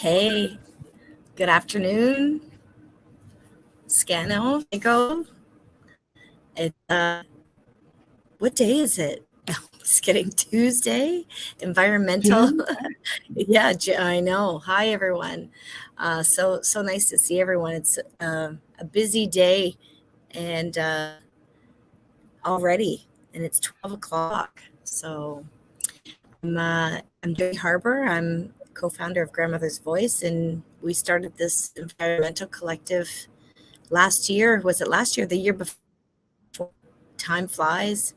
Hey, good afternoon, Scano. Go. It, what day is it? Just kidding. Tuesday, environmental. June. Yeah, I know. Hi, everyone. So nice to see everyone. It's a busy day, and already, and it's 12 o'clock. So I'm Joy Harbor. I'm co-founder of Grandmother's Voice, and we started this environmental collective last year. Was it last year? The year before? Time flies.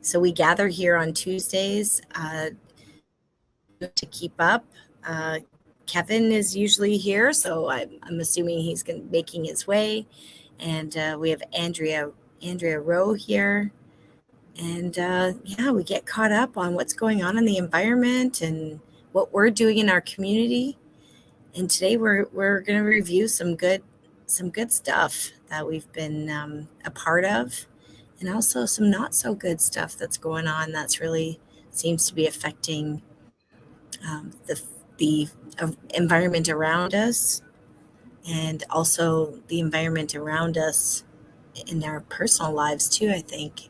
So we gather here on Tuesdays to keep up. Uh, Kevin is usually here, so I'm assuming he's making his way. And we have Andrea Rowe here. And yeah, we get caught up on what's going on in the environment and what we're doing in our community. And today we're going to review some good stuff that we've been a part of, and also some not so good stuff that's going on that's really seems to be affecting the environment around us, and also the environment around us in our personal lives too. I think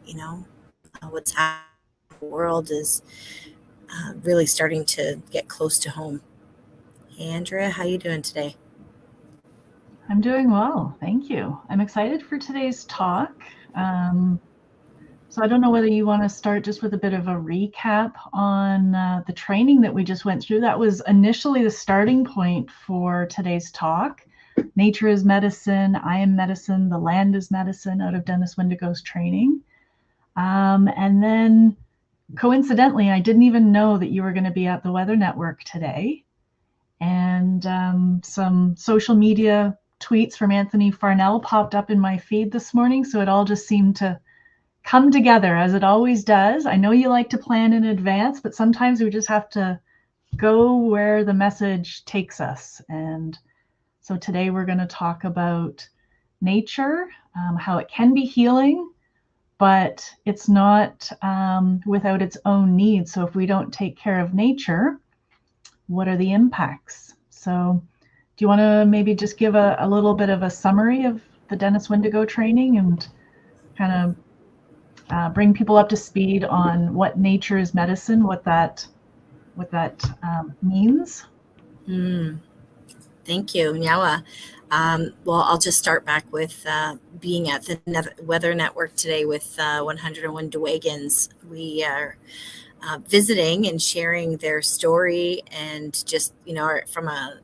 what's happening in the world is really starting to get close to home. Hey, Andrea, how you doing today? I'm doing well, thank you. I'm excited for today's talk. So I don't know whether you want to start just with a bit of a recap on the training that we just went through. That was initially the starting point for today's talk. Nature is medicine, I am medicine, the land is medicine, out of Dennis Wendigo's training. And then coincidentally, I didn't even know that you were going to be at the Weather Network today. And some social media tweets from Anthony Farnell popped up in my feed this morning. So it all just seemed to come together as it always does. I know you like to plan in advance, but sometimes we just have to go where the message takes us. And so today we're going to talk about nature, how it can be healing, but it's not without its own needs. So if we don't take care of nature, what are the impacts? So do you want to maybe just give a little bit of a summary of the Dennis Wendigo training and kind of bring people up to speed on what nature is medicine, what that means? Thank you, Nyawa. Well, I'll just start back with being at the Weather Network today with 101 Dewagans. We are visiting and sharing their story, and just from a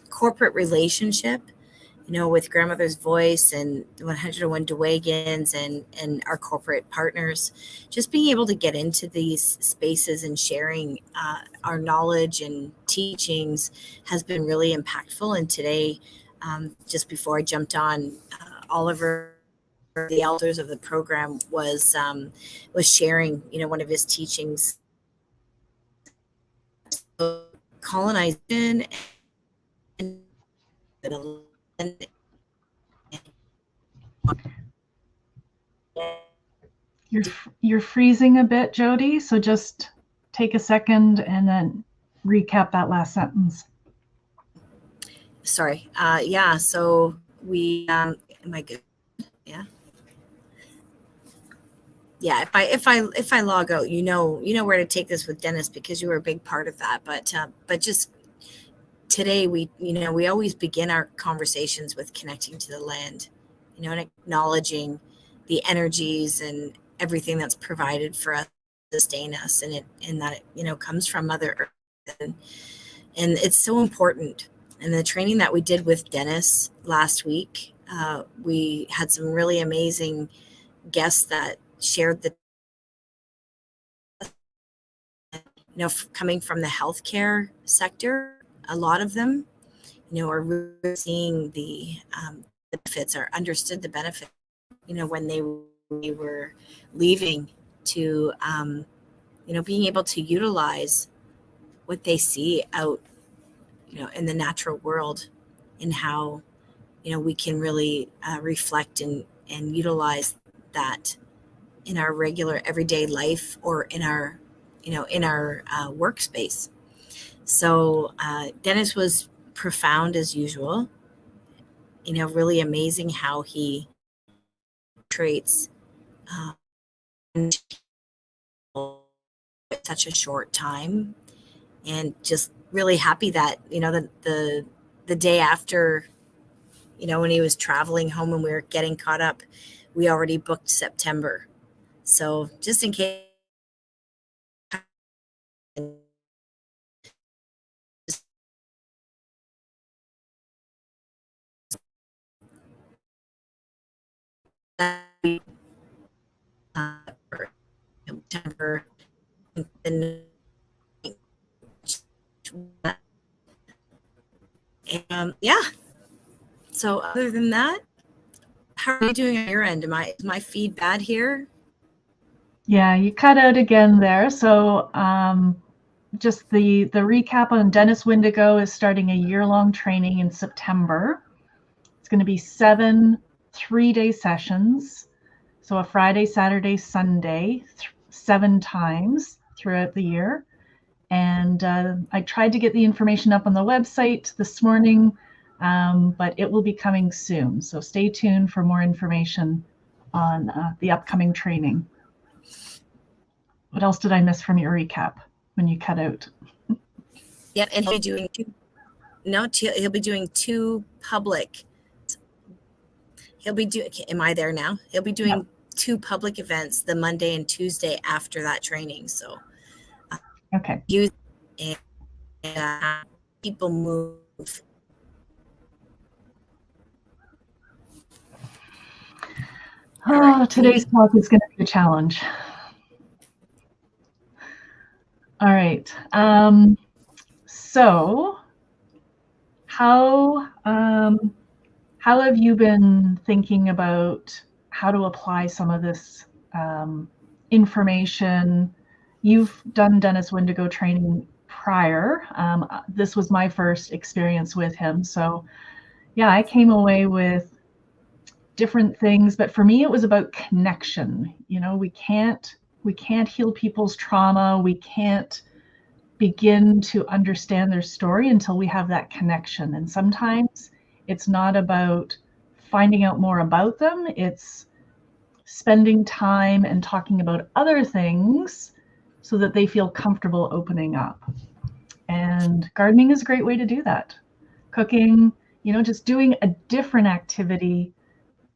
corporate relationship, with Grandmother's Voice and 101 Dewagans and our corporate partners, just being able to get into these spaces and sharing our knowledge and teachings has been really impactful. And today, just before I jumped on, Oliver, the elders of the program, was sharing, one of his teachings, colonization and You're freezing a bit, Jody. So just take a second and then recap that last sentence. Sorry. Yeah. So we am I good? Yeah. Yeah. If I log out, you know where to take this with Dennis, because you were a big part of that. But just today, we always begin our conversations with connecting to the land, and acknowledging the energies and everything that's provided for us to sustain us, and that comes from Mother Earth, and it's so important. And the training that we did with Dennis last week, we had some really amazing guests that shared coming from the healthcare sector. A lot of them, are really seeing the benefits, or understood the benefit, when they were leaving, to, being able to utilize what they see out, in the natural world, and how, we can really reflect and utilize that in our regular everyday life, or in our workspace. So Dennis was profound as usual, really amazing how he treats such a short time, and just really happy that the day after, when he was traveling home and we were getting caught up, we already booked September. So just in case September, and yeah. So other than that, how are you doing on your end? Is my feed bad here? Yeah, you cut out again there. So just the recap on Dennis Windigo is starting a year-long training in September. It's going to be 7 3-day sessions. So a Friday, Saturday, Sunday, 7 times throughout the year. And I tried to get the information up on the website this morning, but it will be coming soon. So stay tuned for more information on the upcoming training. What else did I miss from your recap when you cut out? Yeah, and he'll be doing he'll be doing 2 public. He'll be doing. Am I there now? He'll be doing 2 public events the Monday and Tuesday after that training. So, okay. Use and people move. Oh, today's talk is going to be a challenge. All right. So, how have you been thinking about how to apply some of this information? You've done Dennis Windigo training prior. This was my first experience with him. So, yeah, I came away with different things, but for me, it was about connection. We can't heal people's trauma. We can't begin to understand their story until we have that connection. And sometimes it's not about finding out more about them. It's spending time and talking about other things so that they feel comfortable opening up. And gardening is a great way to do that. Cooking, just doing a different activity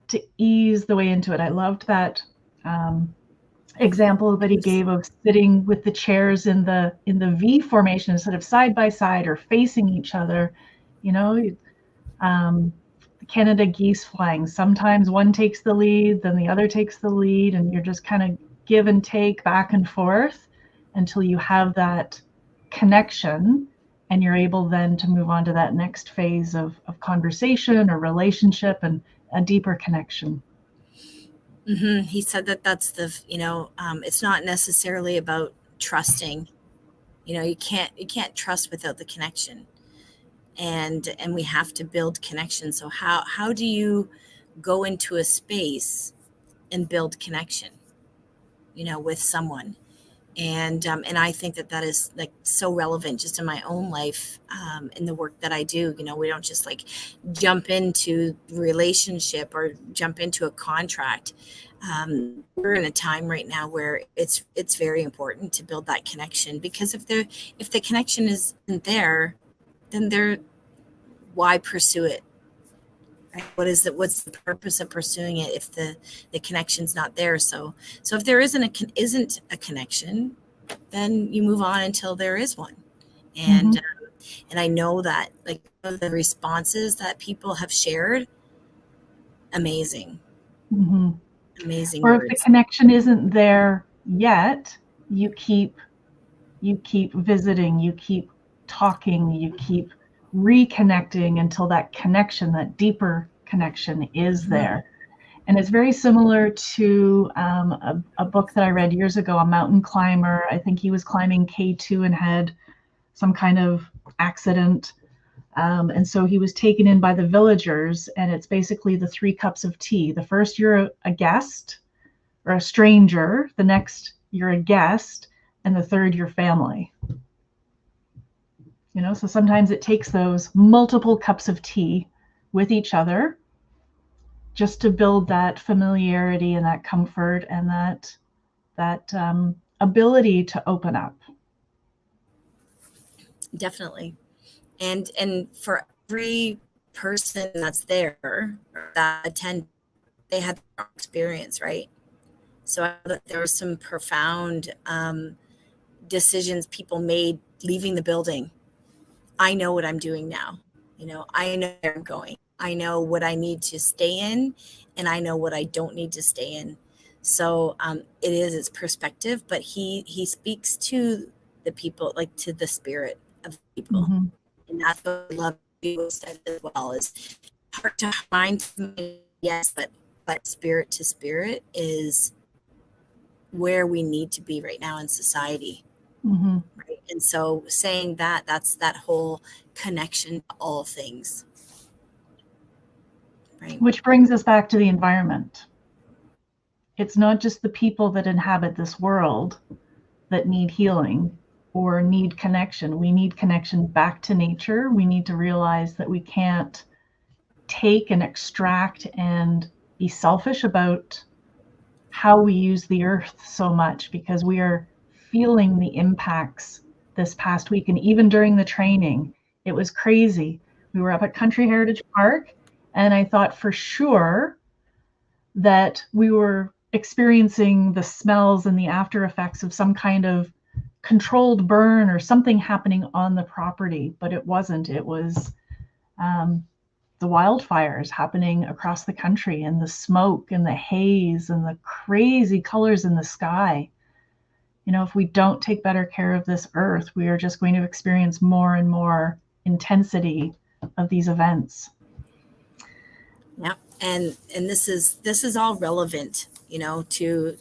to ease the way into it. I loved that example that he gave of sitting with the chairs in the V formation instead of side by side or facing each other. Canada geese flying. Sometimes one takes the lead, then the other takes the lead, and you're just kind of give and take back and forth until you have that connection, and you're able then to move on to that next phase of conversation or relationship and a deeper connection. Mm-hmm. He said that's it's not necessarily about trusting. You can't trust without the connection, and we have to build connection. So how do you go into a space and build connection, with someone? And I think that is like so relevant just in my own life, in the work that I do. We don't just like jump into relationship or jump into a contract. We're in a time right now where it's very important to build that connection, because if the connection isn't there, then why pursue it? Right? What's the purpose of pursuing it if the connection's not there? So if there isn't a connection, then you move on until there is one. And and I know that, like, the responses that people have shared, amazing. Amazing or words. If the connection isn't there yet, you keep visiting, you keep talking, you keep reconnecting until that connection, that deeper connection, is there. And it's very similar to a book that I read years ago, a mountain climber. I think he was climbing K2 and had some kind of accident. And so he was taken in by the villagers, and it's basically the 3 cups of tea. The first, you're a guest or a stranger. The next, you're a guest. And the third, your family. So sometimes it takes those multiple cups of tea with each other just to build that familiarity and that comfort and that ability to open up. Definitely. And for every person that's there that attend, they had their own experience, right? So I know that there were some profound decisions people made leaving the building. I know what I'm doing now. I know where I'm going. I know what I need to stay in, and I know what I don't need to stay in. So it's perspective, but he speaks to the people, like to the spirit of people. Mm-hmm. And that's what I love you said as well, is heart to mind, yes, but spirit to spirit is where we need to be right now in society. Mm-hmm. Right? And so saying that's that whole connection to all things. Right. Which brings us back to the environment. It's not just the people that inhabit this world that need healing or need connection. We need connection back to nature. We need to realize that we can't take and extract and be selfish about how we use the earth so much, because we are feeling the impacts this past week. And even during the training, it was crazy. We were up at Country Heritage Park, and I thought for sure that we were experiencing the smells and the after effects of some kind of controlled burn or something happening on the property, but it wasn't. It was the wildfires happening across the country, and the smoke and the haze and the crazy colors in the sky. If we don't take better care of this earth, we are just going to experience more and more intensity of these events. Yeah. And this is all relevant, to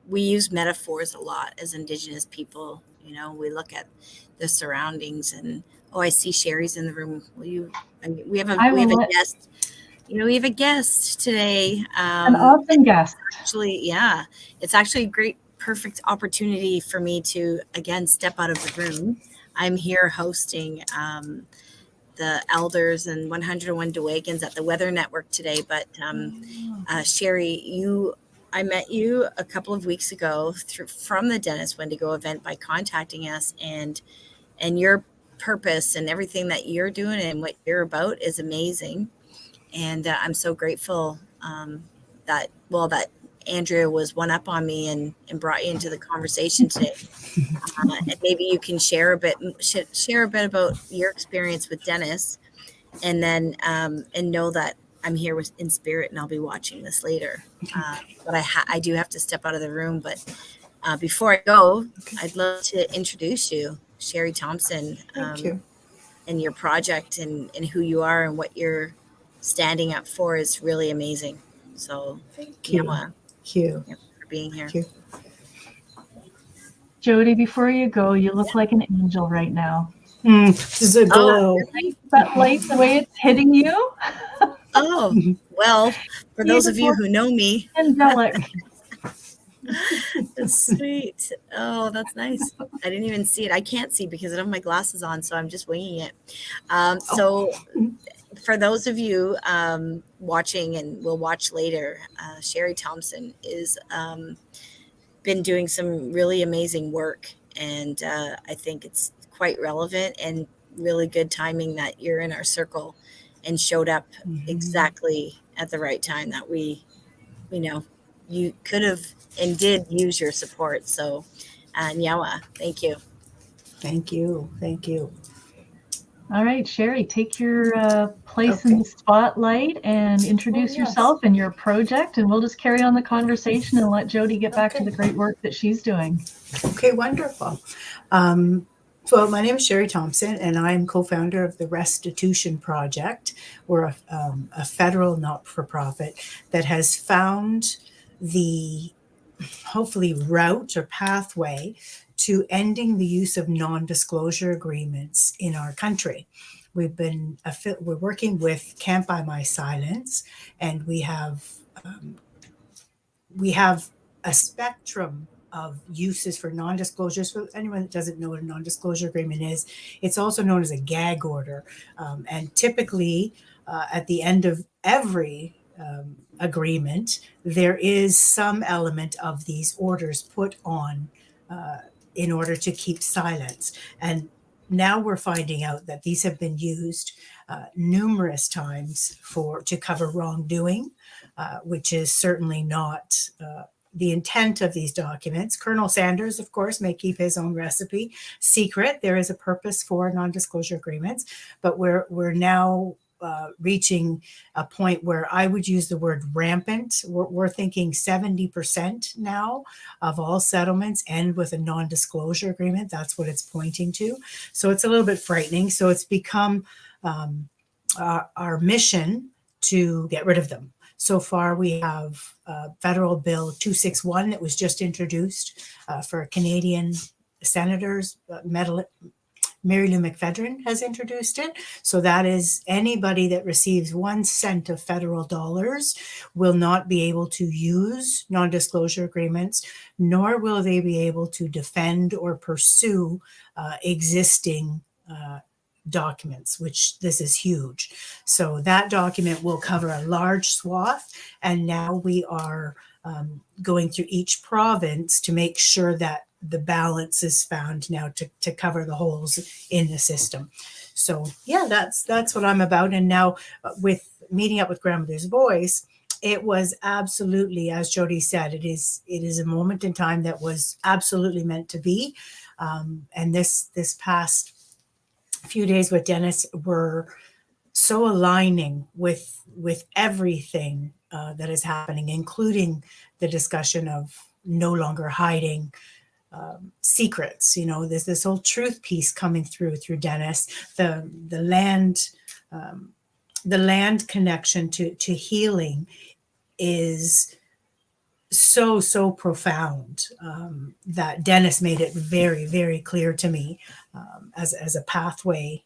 we use metaphors a lot as Indigenous people. We look at the surroundings, and I see Sherry's in the room. We have a guest. We have a guest today. An awesome guest. Actually, yeah, it's actually a great, perfect opportunity for me to again step out of the room. I'm here hosting the elders and 101 Dewagans at the Weather Network today. But Sherry, I met you a couple of weeks ago from the Dennis Wendigo event by contacting us, and your purpose and everything that you're doing and what you're about is amazing. And I'm so grateful that Andrea was one up on me and brought you into the conversation today. And maybe you can share a bit about your experience with Dennis, and then and know that I'm here in spirit, and I'll be watching this later. But I do have to step out of the room. But before I go, I'd love to introduce you, Sherry Thompson. Thank you. And your project and who you are and what you're standing up for is really amazing. So thank you. Thank you for being here. Thank you. Jody, before you go, you look like an angel right now. This is a glow. Really? That light, the way it's hitting you. Oh, well, for those of you who know me. Angelic. That's sweet. Oh, that's nice. I didn't even see it. I can't see because I don't have my glasses on, so I'm just winging it. So for those of you watching and will watch later, Sherry Thompson is been doing some really amazing work, and I think it's quite relevant and really good timing that you're in our circle and showed up exactly at the right time that you could have and did use your support. So Nyawa, thank you. Thank you. Thank you. All right, Sherry, take your place in the spotlight and introduce yourself and your project, and we'll just carry on the conversation and let Jody get back to the great work that she's doing. Okay, wonderful. So my name is Sherry Thompson, and I'm co-founder of the Restitution Project. We're a federal not-for-profit that has found the hopefully route or pathway to ending the use of non-disclosure agreements in our country. We're working with Can't Buy My Silence, and we have a spectrum of uses for non-disclosures. For anyone that doesn't know what a non-disclosure agreement is, it's also known as a gag order. And typically, at the end of every agreement, there is some element of these orders put on in order to keep silence. And now we're finding out that these have been used numerous times to cover wrongdoing, which is certainly not the intent of these documents. Colonel Sanders, of course, may keep his own recipe secret. There is a purpose for non-disclosure agreements, but we're now reaching a point where I would use the word rampant. We're thinking 70% now of all settlements end with a non-disclosure agreement. That's what it's pointing to. So it's a little bit frightening. So it's become our mission to get rid of them. So far, we have Federal Bill 261 that was just introduced for Canadian senators. Mary Lou McPhedran has introduced it. So that is anybody that receives 1 cent of federal dollars will not be able to use non-disclosure agreements, nor will they be able to defend or pursue existing documents, which this is huge. So that document will cover a large swath. And now we are going through each province to make sure that the balance is found now to cover the holes in the system. So yeah, that's what I'm about. And now with meeting up with Grandmother's Voice, it was absolutely, as Jody said, it is a moment in time that was absolutely meant to be. And this past few days with Dennis were so aligning with everything that is happening, including the discussion of no longer hiding secrets. You know, there's this whole truth piece coming through Dennis. The land connection to healing is so profound that Dennis made it very, very clear to me as a pathway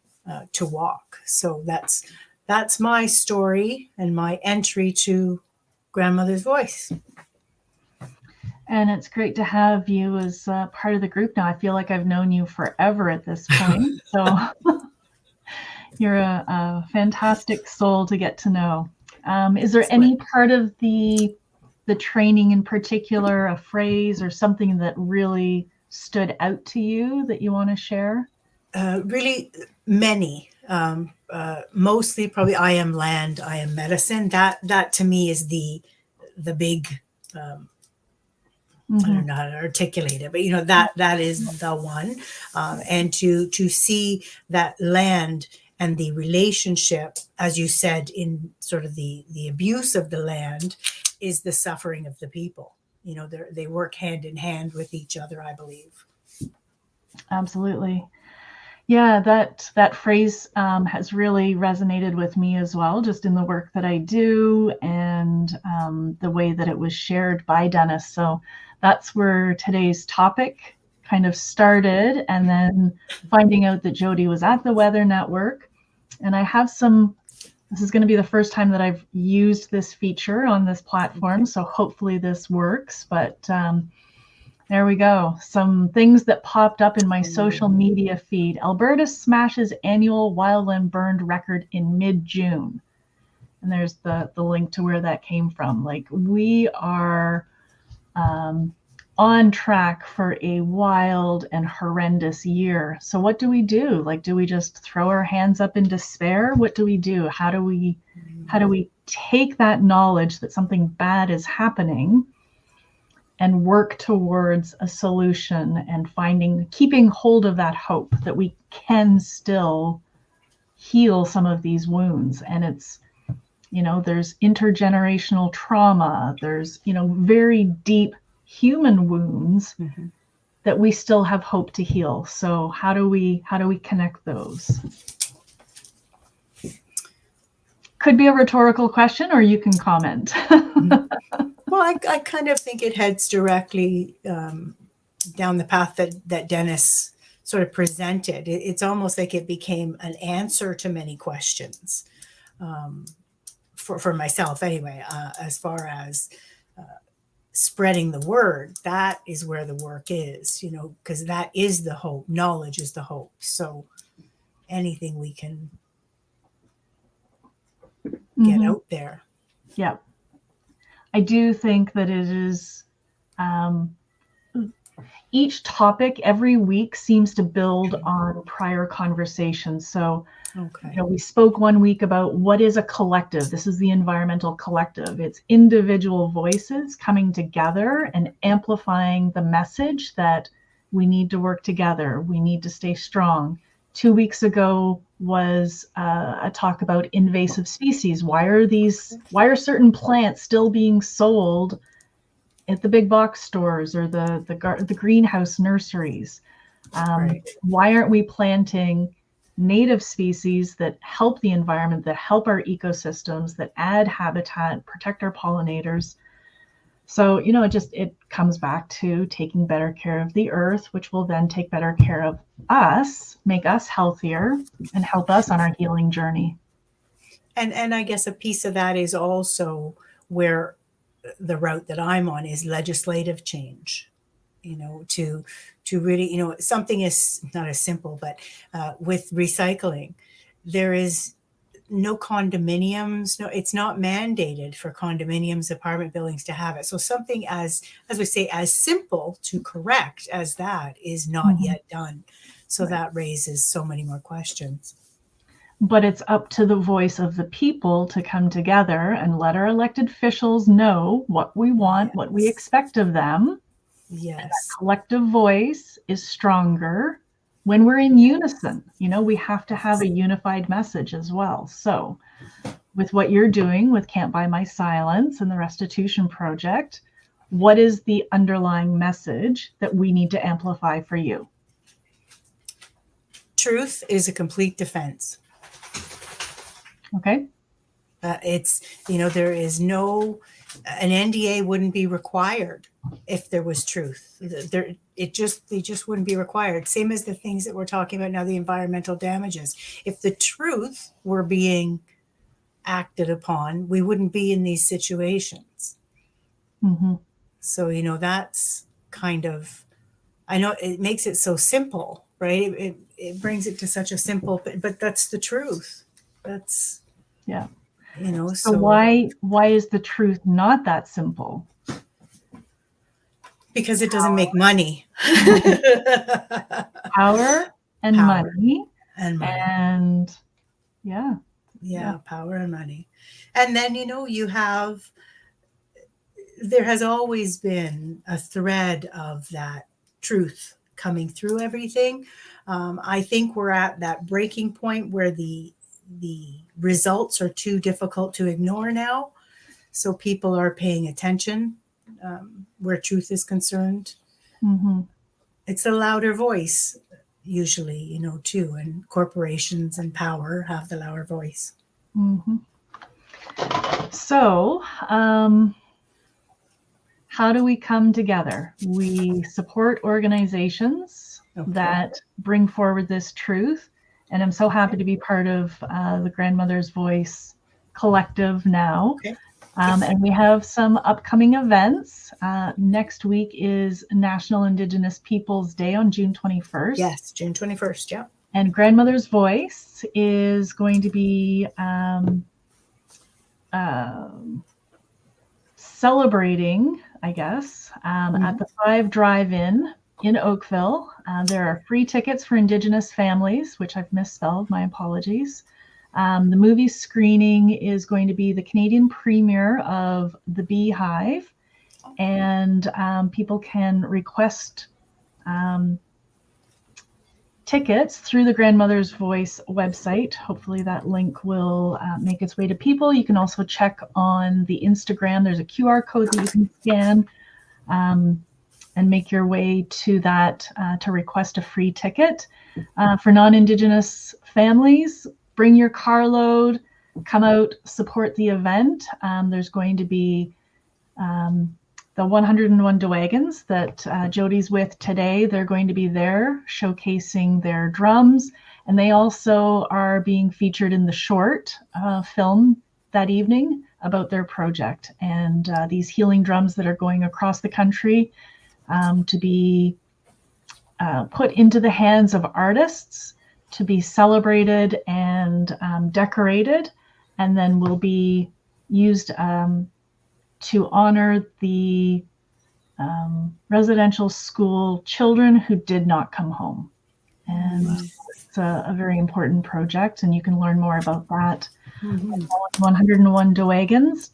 to walk. So that's my story and my entry to Grandmother's Voice. And it's great to have you as part of the group now. I feel like I've known you forever at this point. So you're a fantastic soul to get to know. Is there any part of the training in particular, a phrase or something that really stood out to you that you want to share? Really many. Mostly probably I am land, I am medicine. That to me is the big I don't know how to articulate it, but you know, that is the one. And to see that land and the relationship, as you said, in sort of the abuse of the land is the suffering of the people. You know, they work hand in hand with each other, I believe. Absolutely. Yeah, that phrase has really resonated with me as well, just in the work that I do and the way that it was shared by Dennis. So that's where today's topic kind of started, and then finding out that Jody was at the Weather Network. And I have this is going to be the first time that I've used this feature on this platform, so hopefully this works. But there we go. Some things that popped up in my social media feed. Alberta smashes annual wildland burned record in mid-June. And there's the link to where that came from. Like, we are on track for a wild and horrendous year. So what do we do? Like, do we just throw our hands up in despair? What do we do? How do we take that knowledge that something bad is happening and work towards a solution and keeping hold of that hope that we can still heal some of these wounds? And it's, you know, there's intergenerational trauma, there's, you know, very deep human wounds that we still have hope to heal. So how do we connect those? Could be a rhetorical question, or you can comment. Well, I kind of think it heads directly down the path that Dennis sort of presented. It's almost like it became an answer to many questions for myself anyway, as far as spreading the word, that is where the work is, because that is the hope. Knowledge is the hope. So anything we can get out there. Yeah. I do think that it is, each topic every week seems to build on prior conversations. So, Okay. we spoke one week about what is a collective. This is the environmental collective. It's individual voices coming together and amplifying the message that we need to work together. We need to stay strong. 2 weeks ago was a talk about invasive species. Why are certain plants still being sold at the big box stores or the greenhouse nurseries? Right. Why aren't we planting native species that help the environment, that help our ecosystems, that add habitat, protect our pollinators? So, it comes back to taking better care of the earth, which will then take better care of us, make us healthier, and help us on our healing journey. And I guess a piece of that is also where the route that I'm on is legislative change, to really, something is not as simple, but with recycling, there is no condominiums. No, it's not mandated for condominiums, apartment buildings to have it. So something as we say, as simple to correct as that is not yet done. So that raises so many more questions. But it's up to the voice of the people to come together and let our elected officials know what we want, what we expect of them. Yes. And that collective voice is stronger when we're in unison. We have to have a unified message as well. So with what you're doing with Can't Buy My Silence and the Restitution Project, what is the underlying message that we need to amplify for you? Truth is a complete defense. Okay. It's, there is an NDA wouldn't be required if there was truth. They just wouldn't be required. Same as the things that we're talking about now, the environmental damages. If the truth were being acted upon, we wouldn't be in these situations. Mm-hmm. So, that's kind of, I know it makes it so simple, right? It brings it to such a simple, but that's the truth. That's, yeah. So why is the truth not that simple? Because it doesn't make money. Power and money. And yeah, power and money. And then, there has always been a thread of that truth coming through everything. I think we're at that breaking point where the results are too difficult to ignore now. So people are paying attention where truth is concerned. Mm-hmm. It's a louder voice usually, too. And corporations and power have the louder voice. Mm-hmm. So, how do we come together? We support organizations that bring forward this truth. And I'm so happy to be part of the Grandmother's Voice Collective now. Okay. And we have some upcoming events. Next week is National Indigenous Peoples Day on June 21st. Yes, June 21st, yeah. And Grandmother's Voice is going to be celebrating, I guess, at the 5 Drive-In in Oakville. There are free tickets for Indigenous families, which I've misspelled, my apologies. The movie screening is going to be the Canadian premiere of The Beehive, and people can request tickets through the Grandmother's Voice website. Hopefully that link will make its way to people. You can also check on the Instagram. There's a QR code that you can scan and make your way to that to request a free ticket. For non-Indigenous families, bring your carload, come out, support the event. There's going to be the 101 Dowagons that Jody's with today. They're going to be there showcasing their drums. And they also are being featured in the short film that evening about their project and these healing drums that are going across the country to be put into the hands of artists to be celebrated and decorated, and then will be used to honor the residential school children who did not come home. And it's a very important project, and you can learn more about that. 101 Dowagons ...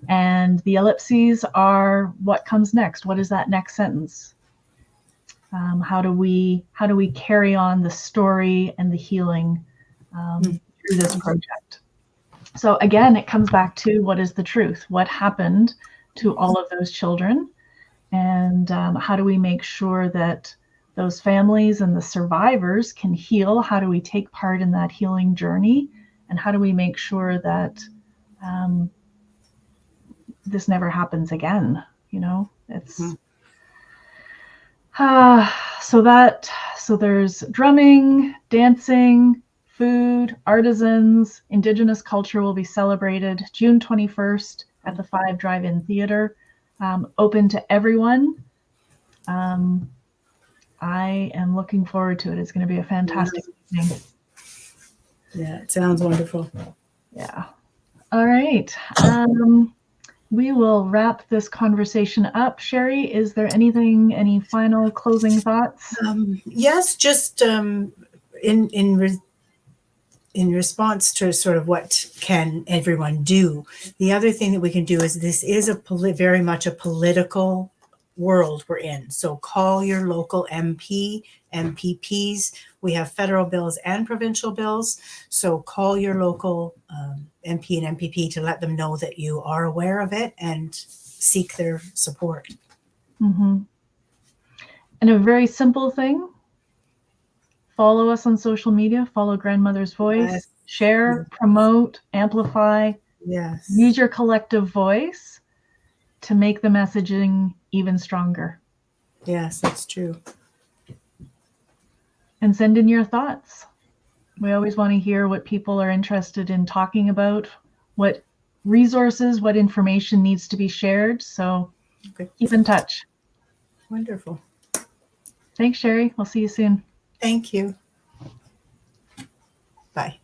And the ellipses are what comes next. What is that next sentence? How do we carry on the story and the healing through this project? So again, it comes back to what is the truth? What happened to all of those children? And how do we make sure that those families and the survivors can heal? How do we take part in that healing journey? And how do we make sure that this never happens again? You know, it's so there's drumming, dancing, food, artisans. Indigenous culture will be celebrated June 21st at the 5 Drive-In Theater, open to everyone. I am looking forward to it. It's going to be a fantastic evening. Yeah, it sounds wonderful. Yeah. All right. We will wrap this conversation up. Sherry, is there any final closing thoughts? Yes, just in response to sort of what can everyone do. The other thing that we can do is this is very much a political world we're in. So call your local MP, MPPs. We have federal bills and provincial bills. So call your local MP and MPP to let them know that you are aware of it and seek their support. Mm-hmm. And a very simple thing, follow us on social media, follow Grandmother's Voice, Yes. Share, promote, amplify. Yes. Use your collective voice to make the messaging even stronger. Yes, that's true. And send in your thoughts. We always want to hear what people are interested in talking about, what resources, what information needs to be shared. So keep in touch. Wonderful. Thanks, Sherry. We'll see you soon. Thank you. Bye.